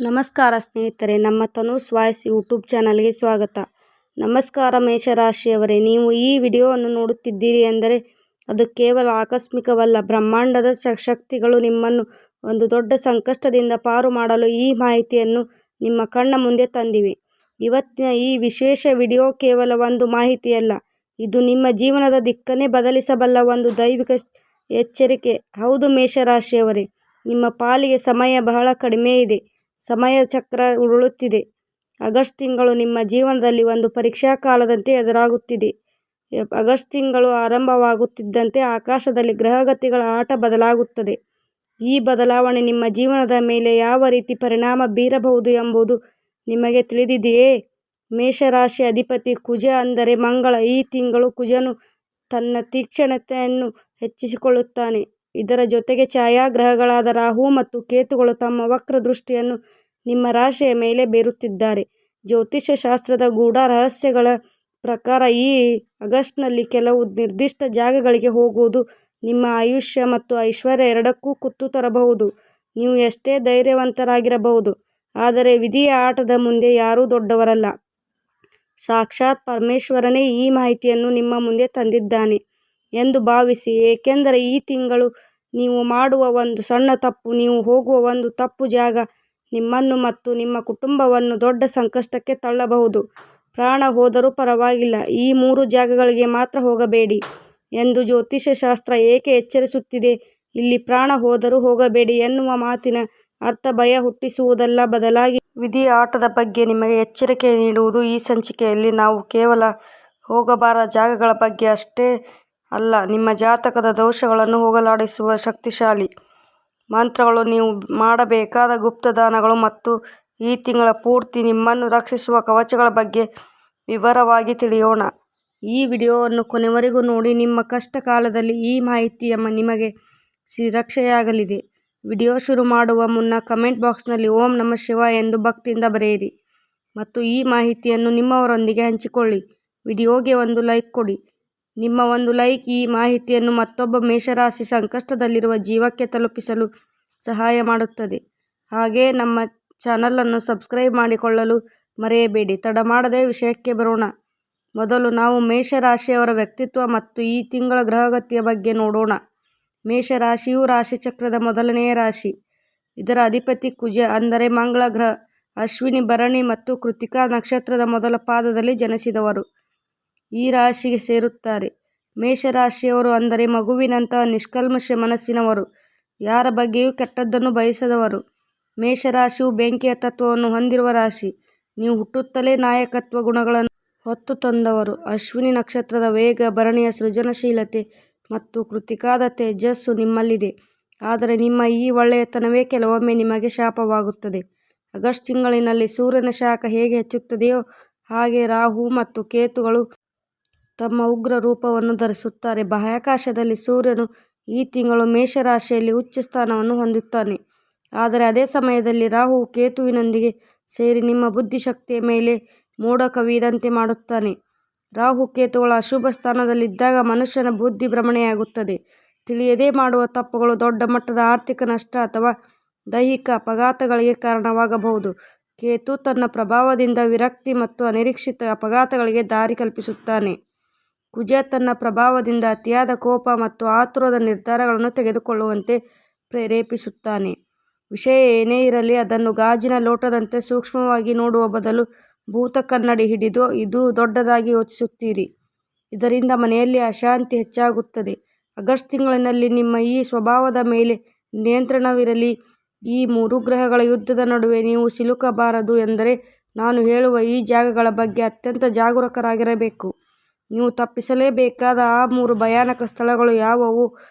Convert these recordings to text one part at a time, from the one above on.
ನಮಸ್ಕಾರ ಸ್ನೇಹಿತರೆ, ನಮ್ಮ ತನೂಸ್ ವಾಯ್ಸ್ ಯೂಟ್ಯೂಬ್ ಚಾನಲ್ಗೆ ಸ್ವಾಗತ. ನಮಸ್ಕಾರ ಮೇಷರಾಶಿಯವರೇ, ನೀವು ಈ ವಿಡಿಯೋವನ್ನು ನೋಡುತ್ತಿದ್ದೀರಿ ಎಂದರೆ ಅದು ಕೇವಲ ಆಕಸ್ಮಿಕವಲ್ಲ. ಬ್ರಹ್ಮಾಂಡದ ಶಕ್ತಿಗಳು ನಿಮ್ಮನ್ನು ಒಂದು ದೊಡ್ಡ ಸಂಕಷ್ಟದಿಂದ ಪಾರು ಮಾಡಲು ಈ ಮಾಹಿತಿಯನ್ನು ನಿಮ್ಮ ಕಣ್ಣ ಮುಂದೆ ತಂದಿವೆ. ಇವತ್ತಿನ ಈ ವಿಶೇಷ ವಿಡಿಯೋ ಕೇವಲ ಒಂದು ಮಾಹಿತಿಯಲ್ಲ, ಇದು ನಿಮ್ಮ ಜೀವನದ ದಿಕ್ಕನ್ನೇ ಬದಲಿಸಬಲ್ಲ ಒಂದು ದೈವಿಕ ಎಚ್ಚರಿಕೆ. ಹೌದು ಮೇಷರಾಶಿಯವರೇ, ನಿಮ್ಮ ಪಾಲಿಗೆ ಸಮಯ ಬಹಳ ಕಡಿಮೆ ಇದೆ. ಸಮಯ ಚಕ್ರ ಉರುಳುತ್ತಿದೆ. ಆಗಸ್ಟ್ ತಿಂಗಳು ನಿಮ್ಮ ಜೀವನದಲ್ಲಿ ಒಂದು ಪರೀಕ್ಷಾ ಕಾಲದಂತೆ ಎದುರಾಗುತ್ತಿದೆ. ಆಗಸ್ಟ್ ತಿಂಗಳು ಆರಂಭವಾಗುತ್ತಿದ್ದಂತೆ ಆಕಾಶದಲ್ಲಿ ಗ್ರಹಗತಿಗಳ ಆಟ ಬದಲಾಗುತ್ತದೆ. ಈ ಬದಲಾವಣೆ ನಿಮ್ಮ ಜೀವನದ ಮೇಲೆ ಯಾವ ರೀತಿ ಪರಿಣಾಮ ಬೀರಬಹುದು ಎಂಬುದು ನಿಮಗೆ ತಿಳಿದಿದೆಯೇ? ಮೇಷರಾಶಿ ಅಧಿಪತಿ ಕುಜ ಅಂದರೆ ಮಂಗಳ. ಈ ತಿಂಗಳು ಕುಜನು ತನ್ನ ತೀಕ್ಷ್ಣತೆಯನ್ನು ಹೆಚ್ಚಿಸಿಕೊಳ್ಳುತ್ತಾನೆ. ಇದರ ಜೊತೆಗೆ ಛಾಯಾಗ್ರಹಗಳಾದ ರಾಹು ಮತ್ತು ಕೇತುಗಳು ತಮ್ಮ ವಕ್ರ ದೃಷ್ಟಿಯನ್ನು ನಿಮ್ಮ ರಾಶಿಯ ಮೇಲೆ ಬೀರುತ್ತಿದ್ದಾರೆ. ಜ್ಯೋತಿಷ್ಯ ಶಾಸ್ತ್ರದ ಗೂಢ ರಹಸ್ಯಗಳ ಪ್ರಕಾರ ಈ ಆಗಸ್ಟ್ನಲ್ಲಿ ಕೆಲವು ನಿರ್ದಿಷ್ಟ ಜಾಗಗಳಿಗೆ ಹೋಗುವುದು ನಿಮ್ಮ ಆಯುಷ್ಯ ಮತ್ತು ಐಶ್ವರ್ಯ ಎರಡಕ್ಕೂ ಕುತ್ತು ತರಬಹುದು. ನೀವು ಎಷ್ಟೇ ಧೈರ್ಯವಂತರಾಗಿರಬಹುದು, ಆದರೆ ವಿಧಿಯ ಆಟದ ಮುಂದೆ ಯಾರೂ ದೊಡ್ಡವರಲ್ಲ. ಸಾಕ್ಷಾತ್ ಪರಮೇಶ್ವರನೇ ಈ ಮಾಹಿತಿಯನ್ನು ನಿಮ್ಮ ಮುಂದೆ ತಂದಿದ್ದಾನೆ ಎಂದು ಭಾವಿಸಿ. ಏಕೆಂದರೆ ಈ ತಿಂಗಳು ನೀವು ಮಾಡುವ ಒಂದು ಸಣ್ಣ ತಪ್ಪು, ನೀವು ಹೋಗುವ ಒಂದು ತಪ್ಪು ಜಾಗ ನಿಮ್ಮನ್ನು ಮತ್ತು ನಿಮ್ಮ ಕುಟುಂಬವನ್ನು ದೊಡ್ಡ ಸಂಕಷ್ಟಕ್ಕೆ ತಳ್ಳಬಹುದು. ಪ್ರಾಣ ಹೋದರೂ ಪರವಾಗಿಲ್ಲ, ಈ 3 ಜಾಗಗಳಿಗೆ ಮಾತ್ರ ಹೋಗಬೇಡಿ ಎಂದು ಜ್ಯೋತಿಷ್ಯ ಶಾಸ್ತ್ರ ಏಕೆ ಎಚ್ಚರಿಸುತ್ತಿದೆ? ಇಲ್ಲಿ ಪ್ರಾಣ ಹೋದರೂ ಹೋಗಬೇಡಿ ಎನ್ನುವ ಮಾತಿನ ಅರ್ಥ ಭಯ ಹುಟ್ಟಿಸುವುದಲ್ಲ, ಬದಲಾಗಿ ವಿಧಿಯ ಆಟದ ಬಗ್ಗೆ ನಿಮಗೆ ಎಚ್ಚರಿಕೆ ನೀಡುವುದು. ಈ ಸಂಚಿಕೆಯಲ್ಲಿ ನಾವು ಕೇವಲ ಹೋಗಬಾರದ ಜಾಗಗಳ ಬಗ್ಗೆ ಅಷ್ಟೇ ಅಲ್ಲ, ನಿಮ್ಮ ಜಾತಕದ ದೋಷಗಳನ್ನು ಹೋಗಲಾಡಿಸುವ ಶಕ್ತಿಶಾಲಿ ಮಂತ್ರಗಳು, ನೀವು ಮಾಡಬೇಕಾದ ಗುಪ್ತದಾನಗಳು ಮತ್ತು ಈ ತಿಂಗಳ ಪೂರ್ತಿ ನಿಮ್ಮನ್ನು ರಕ್ಷಿಸುವ ಕವಚಗಳ ಬಗ್ಗೆ ವಿವರವಾಗಿ ತಿಳಿಯೋಣ. ಈ ವಿಡಿಯೋವನ್ನು ಕೊನೆವರೆಗೂ ನೋಡಿ. ನಿಮ್ಮ ಕಷ್ಟ ಕಾಲದಲ್ಲಿ ಈ ಮಾಹಿತಿ ನಿಮಗೆ ರಕ್ಷೆಯಾಗಲಿದೆ. ವಿಡಿಯೋ ಶುರು ಮಾಡುವ ಮುನ್ನ ಕಮೆಂಟ್ ಬಾಕ್ಸ್ನಲ್ಲಿ ಓಂ ನಮಃ ಶಿವಾಯ ಎಂದು ಭಕ್ತಿಯಿಂದ ಬರೆಯಿರಿ ಮತ್ತು ಈ ಮಾಹಿತಿಯನ್ನು ನಿಮ್ಮವರೊಂದಿಗೆ ಹಂಚಿಕೊಳ್ಳಿ. ವಿಡಿಯೋಗೆ ಒಂದು ಲೈಕ್ ಕೊಡಿ. ನಿಮ್ಮ ಒಂದು ಲೈಕ್ ಈ ಮಾಹಿತಿಯನ್ನು ಮತ್ತೊಬ್ಬ ಮೇಷರಾಶಿ ಸಂಕಷ್ಟದಲ್ಲಿರುವ ಜೀವಕ್ಕೆ ತಲುಪಿಸಲು ಸಹಾಯ ಮಾಡುತ್ತದೆ. ಹಾಗೆಯೇ ನಮ್ಮ ಚಾನಲನ್ನು ಸಬ್ಸ್ಕ್ರೈಬ್ ಮಾಡಿಕೊಳ್ಳಲು ಮರೆಯಬೇಡಿ. ತಡ ಮಾಡದೆ ವಿಷಯಕ್ಕೆ ಬರೋಣ. ಮೊದಲು ನಾವು ಮೇಷರಾಶಿಯವರ ವ್ಯಕ್ತಿತ್ವ ಮತ್ತು ಈ ತಿಂಗಳ ಗ್ರಹಗತಿಯ ಬಗ್ಗೆ ನೋಡೋಣ. ಮೇಷರಾಶಿಯು ರಾಶಿಚಕ್ರದ ಮೊದಲನೆಯ ರಾಶಿ. ಇದರ ಅಧಿಪತಿ ಕುಜ ಅಂದರೆ ಮಂಗಳ ಗ್ರಹ. ಅಶ್ವಿನಿ, ಭರಣಿ ಮತ್ತು ಕೃತಿಕಾ ನಕ್ಷತ್ರದ ಮೊದಲ ಪಾದದಲ್ಲಿ ಜನಿಸಿದವರು ಈ ರಾಶಿಗೆ ಸೇರುತ್ತಾರೆ. ಮೇಷರಾಶಿಯವರು ಅಂದರೆ ಮಗುವಿನಂತಹ ನಿಷ್ಕಲ್ಮಶ ಮನಸ್ಸಿನವರು, ಯಾರ ಬಗ್ಗೆಯೂ ಕೆಟ್ಟದ್ದನ್ನು ಬಯಸದವರು. ಮೇಷರಾಶಿಯು ಬೆಂಕಿಯ ತತ್ವವನ್ನು ಹೊಂದಿರುವ ರಾಶಿ. ನೀವು ಹುಟ್ಟುತ್ತಲೇ ನಾಯಕತ್ವ ಗುಣಗಳನ್ನು ಹೊತ್ತು ತಂದವರು. ಅಶ್ವಿನಿ ನಕ್ಷತ್ರದ ವೇಗ, ಭರಣಿಯ ಸೃಜನಶೀಲತೆ ಮತ್ತು ಕೃತಿಕಾದ ತೇಜಸ್ಸು ನಿಮ್ಮಲ್ಲಿದೆ. ಆದರೆ ನಿಮ್ಮ ಈ ಒಳ್ಳೆಯತನವೇ ಕೆಲವೊಮ್ಮೆ ನಿಮಗೆ ಶಾಪವಾಗುತ್ತದೆ. ಆಗಸ್ಟ್ ತಿಂಗಳಿನಲ್ಲಿ ಸೂರ್ಯನ ಶಾಖ ಹೇಗೆ ಹೆಚ್ಚುತ್ತದೆಯೋ ಹಾಗೆ ರಾಹು ಮತ್ತು ಕೇತುಗಳು ತಮ್ಮ ಉಗ್ರ ರೂಪವನ್ನು ಧರಿಸುತ್ತಾರೆ. ಬಾಹ್ಯಾಕಾಶದಲ್ಲಿ ಸೂರ್ಯನು ಈ ತಿಂಗಳು ಮೇಷರಾಶಿಯಲ್ಲಿ ಉಚ್ಚ ಸ್ಥಾನವನ್ನು ಹೊಂದುತ್ತಾನೆ. ಆದರೆ ಅದೇ ಸಮಯದಲ್ಲಿ ರಾಹು ಕೇತುವಿನೊಂದಿಗೆ ಸೇರಿ ನಿಮ್ಮ ಬುದ್ಧಿಶಕ್ತಿಯ ಮೇಲೆ ಮೋಡ ಕವಿದಂತೆ ಮಾಡುತ್ತಾನೆ. ರಾಹು ಕೇತುಗಳ ಅಶುಭ ಸ್ಥಾನದಲ್ಲಿದ್ದಾಗ ಮನುಷ್ಯನ ಬುದ್ಧಿ ಭ್ರಮಣೆಯಾಗುತ್ತದೆ. ತಿಳಿಯದೇ ಮಾಡುವ ತಪ್ಪುಗಳು ದೊಡ್ಡ ಮಟ್ಟದ ಆರ್ಥಿಕ ನಷ್ಟ ಅಥವಾ ದೈಹಿಕ ಅಪಘಾತಗಳಿಗೆ ಕಾರಣವಾಗಬಹುದು. ಕೇತು ತನ್ನ ಪ್ರಭಾವದಿಂದ ವಿರಕ್ತಿ ಮತ್ತು ಅನಿರೀಕ್ಷಿತ ಅಪಘಾತಗಳಿಗೆ ದಾರಿ ಕಲ್ಪಿಸುತ್ತಾನೆ. ಕುಜ ತನ್ನ ಪ್ರಭಾವದಿಂದ ಅತಿಯಾದ ಕೋಪ ಮತ್ತು ಆತುರದ ನಿರ್ಧಾರಗಳನ್ನು ತೆಗೆದುಕೊಳ್ಳುವಂತೆ ಪ್ರೇರೇಪಿಸುತ್ತಾನೆ. ವಿಷಯ ಏನೇ ಇರಲಿ, ಅದನ್ನು ಗಾಜಿನ ಲೋಟದಂತೆ ಸೂಕ್ಷ್ಮವಾಗಿ ನೋಡುವ ಬದಲು ಭೂತ ಕನ್ನಡಿ ಹಿಡಿದು ಇದು ದೊಡ್ಡದಾಗಿ ಯೋಚಿಸುತ್ತೀರಿ. ಇದರಿಂದ ಮನೆಯಲ್ಲಿ ಅಶಾಂತಿ ಹೆಚ್ಚಾಗುತ್ತದೆ. ಆಗಸ್ಟ್ ತಿಂಗಳಿನಲ್ಲಿ ನಿಮ್ಮ ಈ ಸ್ವಭಾವದ ಮೇಲೆ ನಿಯಂತ್ರಣವಿರಲಿ. ಈ 3 ಗ್ರಹಗಳ ಯುದ್ಧದ ನಡುವೆ ನೀವು ಸಿಲುಕಬಾರದು ಎಂದರೆ ನಾನು ಹೇಳುವ ಈ ಜಾಗಗಳ ಬಗ್ಗೆ ಅತ್ಯಂತ ಜಾಗರೂಕರಾಗಿರಬೇಕು. ನೀವು ತಪ್ಪಿಸಲೇಬೇಕಾದ ಆ 3 ಭಯಾನಕ ಸ್ಥಳಗಳು ಯಾವುವು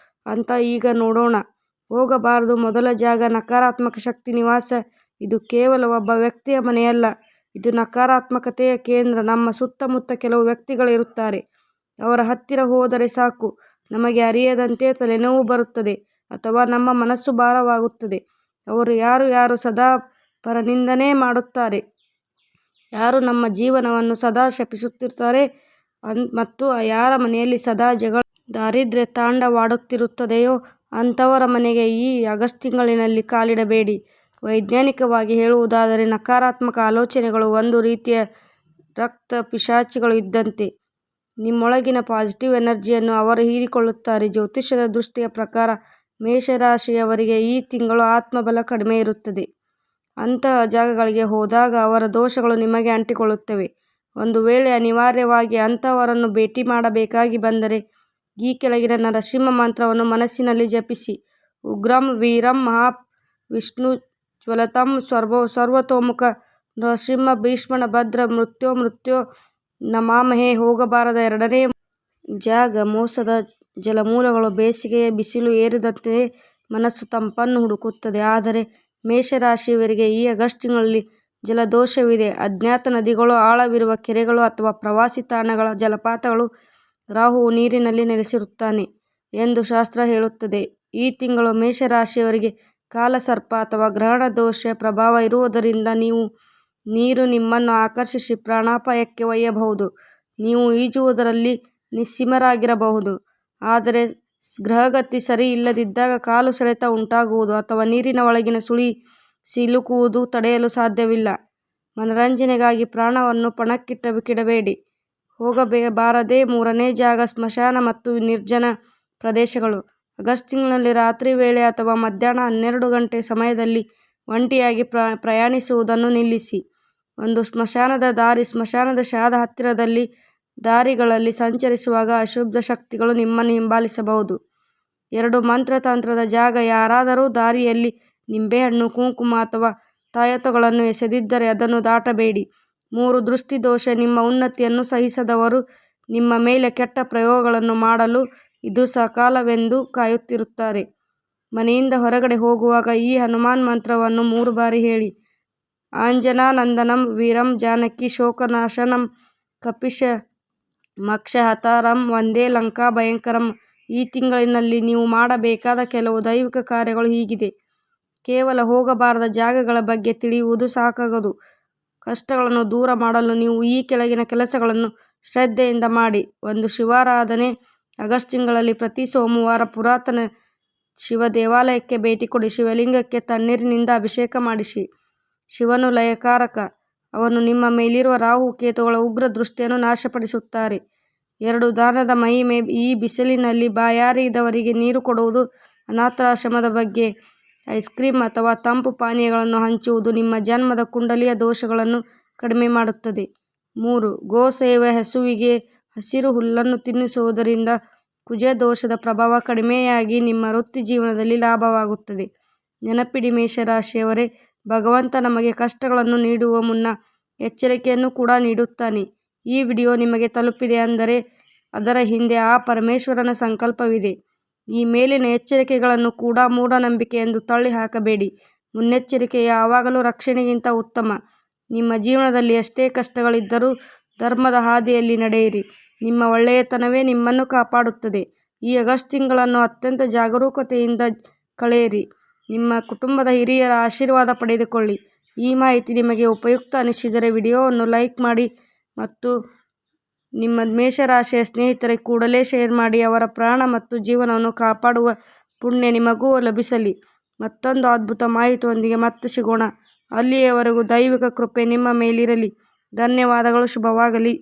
ಅಂತ ಈಗ ನೋಡೋಣ. ಹೋಗಬಾರದು. ಮೊದಲ ಜಾಗ ನಕಾರಾತ್ಮಕ ಶಕ್ತಿ ನಿವಾಸ. ಇದು ಕೇವಲ ಒಬ್ಬ ವ್ಯಕ್ತಿಯ ಮನೆಯಲ್ಲ, ಇದು ನಕಾರಾತ್ಮಕತೆಯ ಕೇಂದ್ರ. ನಮ್ಮ ಸುತ್ತಮುತ್ತ ಕೆಲವು ವ್ಯಕ್ತಿಗಳಿರುತ್ತಾರೆ. ಅವರ ಹತ್ತಿರ ಹೋದರೆ ಸಾಕು, ನಮಗೆ ಅರಿಯದಂತೆ ತಲೆನೋವು ಬರುತ್ತದೆ ಅಥವಾ ನಮ್ಮ ಮನಸ್ಸು ಭಾರವಾಗುತ್ತದೆ. ಅವರು ಯಾರು ಸದಾ ಪರನಿಂದನೆ ಮಾಡುತ್ತಾರೆ, ಯಾರು ನಮ್ಮ ಜೀವನವನ್ನು ಸದಾ ಶಪಿಸುತ್ತಿರುತ್ತಾರೆ ಮತ್ತು ಯಾರ ಮನೆಯಲ್ಲಿ ಸದಾ ಜಗಳ ದಾರಿದ್ರ್ಯ ತಾಂಡವಾಡುತ್ತಿರುತ್ತದೆಯೋ ಅಂಥವರ ಮನೆಗೆ ಈ ಆಗಸ್ಟ್ ತಿಂಗಳಿನಲ್ಲಿ ಕಾಲಿಡಬೇಡಿ. ವೈಜ್ಞಾನಿಕವಾಗಿ ಹೇಳುವುದಾದರೆ ನಕಾರಾತ್ಮಕ ಆಲೋಚನೆಗಳು ಒಂದು ರೀತಿಯ ರಕ್ತ ಪಿಶಾಚಿಗಳು ಇದ್ದಂತೆ. ನಿಮ್ಮೊಳಗಿನ ಪಾಸಿಟಿವ್ ಎನರ್ಜಿಯನ್ನು ಅವರು ಹೀರಿಕೊಳ್ಳುತ್ತಾರೆ. ಜ್ಯೋತಿಷ್ಯದ ದೃಷ್ಟಿಯ ಪ್ರಕಾರ ಮೇಷರಾಶಿಯವರಿಗೆ ಈ ತಿಂಗಳು ಆತ್ಮಬಲ ಕಡಿಮೆ ಇರುತ್ತದೆ. ಅಂತಹ ಜಾಗಗಳಿಗೆ ಹೋದಾಗ ಅವರ ದೋಷಗಳು ನಿಮಗೆ ಅಂಟಿಕೊಳ್ಳುತ್ತವೆ. ಒಂದು ವೇಳೆ ಅನಿವಾರ್ಯವಾಗಿ ಅಂತಹವರನ್ನು ಭೇಟಿ ಮಾಡಬೇಕಾಗಿ ಬಂದರೆ ಈ ಕೆಳಗಿನ ನರಸಿಂಹ ಮಂತ್ರವನ್ನು ಮನಸ್ಸಿನಲ್ಲಿ ಜಪಿಸಿ. ಉಗ್ರಂ ವೀರಂ ಮಹಾ ವಿಷ್ಣು ಜ್ವಲತಂ ಸರ್ವತೋಮುಖ ನರಸಿಂಹ ಭೀಷ್ಮಣ ಭದ್ರ ಮೃತ್ಯೋ ನಮಾಮಹೇ. ಹೋಗಬಾರದ ಎರಡನೇ ಜಾಗ ಮೋಸದ ಜಲಮೂಲಗಳು. ಬೇಸಿಗೆಯ ಬಿಸಿಲು ಏರಿದಂತೆ ಮನಸ್ಸು ತಂಪನ್ನು ಹುಡುಕುತ್ತದೆ. ಆದರೆ ಮೇಷರಾಶಿಯವರಿಗೆ ಈ ಆಗಸ್ಟ್ ತಿಂಗಳಲ್ಲಿ ಜಲದೋಷವಿದೆ. ಅಜ್ಞಾತ ನದಿಗಳು, ಆಳವಿರುವ ಕೆರೆಗಳು ಅಥವಾ ಪ್ರವಾಸಿ ತಾಣಗಳ ಜಲಪಾತಗಳು. ರಾಹುವು ನೀರಿನಲ್ಲಿ ನೆಲೆಸಿರುತ್ತಾನೆ ಎಂದು ಶಾಸ್ತ್ರ ಹೇಳುತ್ತದೆ. ಈ ತಿಂಗಳು ಮೇಷರಾಶಿಯವರಿಗೆ ಕಾಲಸರ್ಪ ಅಥವಾ ಗ್ರಹಣ ದೋಷ ಪ್ರಭಾವ ಇರುವುದರಿಂದ ನೀರು ನಿಮ್ಮನ್ನು ಆಕರ್ಷಿಸಿ ಪ್ರಾಣಾಪಾಯಕ್ಕೆ ಒಯ್ಯಬಹುದು. ನೀವು ಈಜುವುದರಲ್ಲಿ ನಿಸ್ಸೀಮರಾಗಿರಬಹುದು. ಆದರೆ ಗ್ರಹಗತಿ ಸರಿ ಇಲ್ಲದಿದ್ದಾಗ ಕಾಲು ಸೆಳೆತ ಉಂಟಾಗುವುದು ಅಥವಾ ನೀರಿನ ಒಳಗಿನ ಸುಳಿ ಸಿಲುಕುವುದು ತಡೆಯಲು ಸಾಧ್ಯವಿಲ್ಲ. ಮನರಂಜನೆಗಾಗಿ ಪ್ರಾಣವನ್ನು ಪಣಕ್ಕಿಡಬೇಡಿ. ಹೋಗಬಾರದೇ ಮೂರನೇ ಜಾಗ ಸ್ಮಶಾನ ಮತ್ತು ನಿರ್ಜನ ಪ್ರದೇಶಗಳು. ಆಗಸ್ಟ್ ತಿಂಗಳಲ್ಲಿ ರಾತ್ರಿ ವೇಳೆ ಅಥವಾ ಮಧ್ಯಾಹ್ನ 12 ಗಂಟೆ ಸಮಯದಲ್ಲಿ ಒಂಟಿಯಾಗಿ ಪ್ರಯಾಣಿಸುವುದನ್ನು ನಿಲ್ಲಿಸಿ. ಒಂದು ಸ್ಮಶಾನದ ದಾರಿ. ಸ್ಮಶಾನದ ಶವದ ಹತ್ತಿರದಲ್ಲಿ ದಾರಿಗಳಲ್ಲಿ ಸಂಚರಿಸುವಾಗ ಅಶುಭ ಶಕ್ತಿಗಳು ನಿಮ್ಮನ್ನು ಹಿಂಬಾಲಿಸಬಹುದು. 2 ಮಂತ್ರತಂತ್ರದ ಜಾಗ. ಯಾರಾದರೂ ದಾರಿಯಲ್ಲಿ ನಿಂಬೆಹಣ್ಣು, ಕುಂಕುಮ ಅಥವಾ ತಾಯತಗಳನ್ನು ಎಸೆದಿದ್ದರೆ ಅದನ್ನು ದಾಟಬೇಡಿ. 3 ದೃಷ್ಟಿ ದೋಷ. ನಿಮ್ಮ ಉನ್ನತಿಯನ್ನು ಸಹಿಸದವರು ನಿಮ್ಮ ಮೇಲೆ ಕೆಟ್ಟ ಪ್ರಯೋಗಗಳನ್ನು ಮಾಡಲು ಇದು ಸಕಾಲವೆಂದು ಕಾಯುತ್ತಿರುತ್ತಾರೆ. ಮನೆಯಿಂದ ಹೊರಗಡೆ ಹೋಗುವಾಗ ಈ ಹನುಮಾನ್ ಮಂತ್ರವನ್ನು 3 ಬಾರಿ ಹೇಳಿ. ಆಂಜನಾನಂದನಂ ವೀರಂ ಜಾನಕಿ ಶೋಕನಾಶನಂ ಕಪಿಶ ಮಕ್ಷಹತಾರಂ ವಂದೇ ಲಂಕಾ ಭಯಂಕರಂ. ಈ ತಿಂಗಳಿನಲ್ಲಿ ನೀವು ಮಾಡಬೇಕಾದ ಕೆಲವು ದೈವಿಕ ಕಾರ್ಯಗಳು ಹೀಗಿದೆ. ಕೇವಲ ಹೋಗಬಾರದ ಜಾಗಗಳ ಬಗ್ಗೆ ತಿಳಿಯುವುದು ಸಾಕಾಗದು. ಕಷ್ಟಗಳನ್ನು ದೂರ ಮಾಡಲು ನೀವು ಈ ಕೆಳಗಿನ ಕೆಲಸಗಳನ್ನು ಶ್ರದ್ಧೆಯಿಂದ ಮಾಡಿ. 1. ಶಿವಾರಾಧನೆ. ಆಗಸ್ಟ್ ತಿಂಗಳಲ್ಲಿ ಪ್ರತಿ ಸೋಮವಾರ ಪುರಾತನ ಶಿವ ದೇವಾಲಯಕ್ಕೆ ಭೇಟಿ ಕೊಡಿ. ಶಿವಲಿಂಗಕ್ಕೆ ತಣ್ಣೀರಿನಿಂದ ಅಭಿಷೇಕ ಮಾಡಿಸಿ. ಶಿವನು ಲಯಕಾರಕ. ಅವನು ನಿಮ್ಮ ಮೇಲಿರುವ ರಾಹು ಕೇತುಗಳ ಉಗ್ರ ದೃಷ್ಟಿಯನ್ನು ನಾಶಪಡಿಸುತ್ತಾರೆ. 2. ದಾನದ ಮಹಿಮೆ. ಈ ಬಿಸಿಲಿನಲ್ಲಿ ಬಾಯಾರಿದವರಿಗೆ ನೀರು ಕೊಡುವುದು, ಅನಾಥಾಶ್ರಮದ ಬಗ್ಗೆ ಐಸ್ ಕ್ರೀಮ್ ಅಥವಾ ತಂಪು ಪಾನೀಯಗಳನ್ನು ಹಂಚುವುದು ನಿಮ್ಮ ಜನ್ಮದ ಕುಂಡಲಿಯ ದೋಷಗಳನ್ನು ಕಡಿಮೆ ಮಾಡುತ್ತದೆ. 3. ಗೋಸೇವೆ. ಹಸುವಿಗೆ ಹಸಿರು ಹುಲ್ಲನ್ನು ತಿನ್ನಿಸುವುದರಿಂದ ಕುಜದೋಷದ ಪ್ರಭಾವ ಕಡಿಮೆಯಾಗಿ ನಿಮ್ಮ ವೃತ್ತಿ ಜೀವನದಲ್ಲಿ ಲಾಭವಾಗುತ್ತದೆ. ನೆನಪಿಡಿ ಮೇಷರಾಶಿಯವರೇ, ಭಗವಂತ ನಮಗೆ ಕಷ್ಟಗಳನ್ನು ನೀಡುವ ಮುನ್ನ ಎಚ್ಚರಿಕೆಯನ್ನು ಕೂಡ ನೀಡುತ್ತಾನೆ. ಈ ವಿಡಿಯೋ ನಿಮಗೆ ತಲುಪಿದೆ ಅಂದರೆ ಅದರ ಹಿಂದೆ ಆ ಪರಮೇಶ್ವರನ ಸಂಕಲ್ಪವಿದೆ. ಈ ಮೇಲಿನ ಎಚ್ಚರಿಕೆಗಳನ್ನು ಕೂಡ ಮೂಢನಂಬಿಕೆ ಎಂದು ತಳ್ಳಿ ಹಾಕಬೇಡಿ. ಮುನ್ನೆಚ್ಚರಿಕೆ ಯಾವಾಗಲೂ ರಕ್ಷಣೆಗಿಂತ ಉತ್ತಮ. ನಿಮ್ಮ ಜೀವನದಲ್ಲಿ ಎಷ್ಟೇ ಕಷ್ಟಗಳಿದ್ದರೂ ಧರ್ಮದ ಹಾದಿಯಲ್ಲಿ ನಡೆಯಿರಿ. ನಿಮ್ಮ ಒಳ್ಳೆಯತನವೇ ನಿಮ್ಮನ್ನು ಕಾಪಾಡುತ್ತದೆ. ಈ ಆಗಸ್ಟ್ ತಿಂಗಳನ್ನು ಅತ್ಯಂತ ಜಾಗರೂಕತೆಯಿಂದ ಕಳೆಯಿರಿ. ನಿಮ್ಮ ಕುಟುಂಬದ ಹಿರಿಯರ ಆಶೀರ್ವಾದ ಪಡೆದುಕೊಳ್ಳಿ. ಈ ಮಾಹಿತಿ ನಿಮಗೆ ಉಪಯುಕ್ತ ಅನಿಸಿದರೆ ವಿಡಿಯೋವನ್ನು ಲೈಕ್ ಮಾಡಿ ಮತ್ತು ನಿಮ್ಮ ಮೇಷರಾಶಿಯ ಸ್ನೇಹಿತರಿಗೆ ಕೂಡಲೇ ಶೇರ್ ಮಾಡಿ. ಅವರ ಪ್ರಾಣ ಮತ್ತು ಜೀವನವನ್ನು ಕಾಪಾಡುವ ಪುಣ್ಯ ನಿಮಗೂ ಲಭಿಸಲಿ. ಮತ್ತೊಂದು ಅದ್ಭುತ ಮಾಹಿತಿಯೊಂದಿಗೆ ಮತ್ತೆ ಸಿಗೋಣ. ಅಲ್ಲಿಯವರೆಗೂ ದೈವಿಕ ಕೃಪೆ ನಿಮ್ಮ ಮೇಲಿರಲಿ. ಧನ್ಯವಾದಗಳು. ಶುಭವಾಗಲಿ.